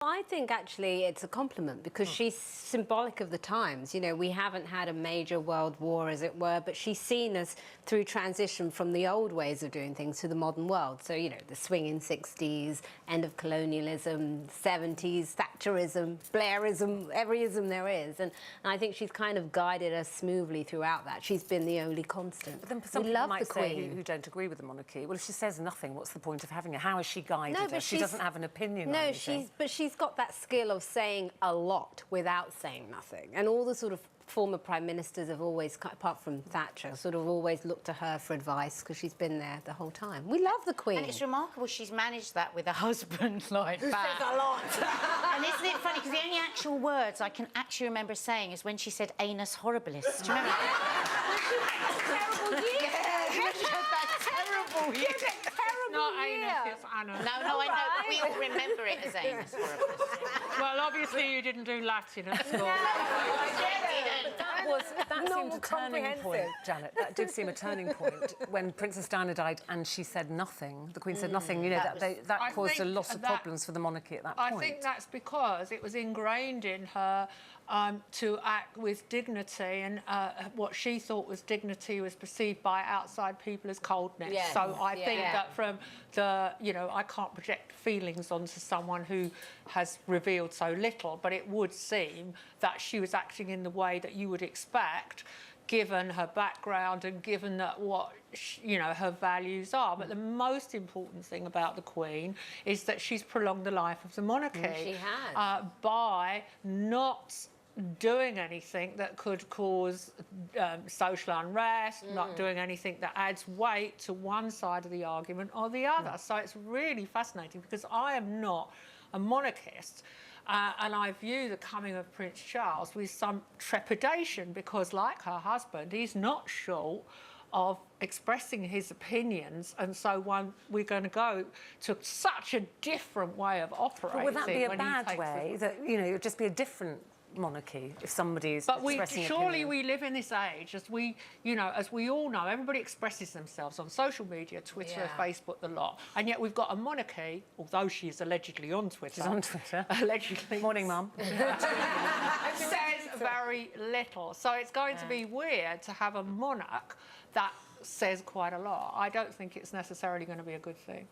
I think actually it's a compliment because she's symbolic of the times. You know, we haven't had a major world war, as it were, but she's seen us through transition from the old ways of doing things to the modern world. So, you know, the swinging 60s, end of colonialism, 70s, Thatcherism, Blairism, every ism there is. And I think she's kind of guided us smoothly throughout that. She's been the only constant. But then some people might say who don't agree with the monarchy, well, if she says nothing, what's the point of having it? How has she guided us? She doesn't have an opinion on anything. She's got that skill of saying a lot without saying nothing. And all the sort of former prime ministers have always, apart from Thatcher, sort of always looked to her for advice because she's been there the whole time. We love the Queen. And it's remarkable she's managed that with a husband like that. Says a lot. And isn't it funny, because the only actual words I can actually remember saying is when she said anus horribilis. Do you remember that? Terrible year. Yeah, she had that terrible year. Not anus, it's Anna. No, I know, but we all remember it as anus horribilis. Well, obviously you didn't do Latin at school. That seemed a turning point, Janet. That did seem a turning point when Princess Diana died and she said nothing. The Queen said nothing. You know, that caused a lot of problems for the monarchy at that point. I think that's because it was ingrained in her to act with dignity, and what she thought was dignity was perceived by outside people as coldness. Yes. So I think that from the, you know, I can't project feelings onto someone who has revealed so little, but it would seem that she was acting in the way that you would expect, given her background and given that what, you know, her values are. But the most important thing about the Queen is that she's prolonged the life of the monarchy. She has. By not doing anything that could cause social unrest, not doing anything that adds weight to one side of the argument or the other. So it's really fascinating because I am not a monarchist. And I view the coming of Prince Charles with some trepidation because, like her husband, he's not short of expressing his opinions, and so we're going to go to such a different way of operating. But would that be a bad way? That, you know, it would just be a different monarchy if somebody's expressing surely opinion. we live in this age, as we, you know, as we all know, everybody expresses themselves on social media, Twitter, Facebook, the lot, and yet we've got a monarchy, although she is allegedly on Twitter. She's on Twitter. Allegedly. Morning, Mum. Says very little. So it's going to be weird to have a monarch that says quite a lot. I don't think it's necessarily going to be a good thing.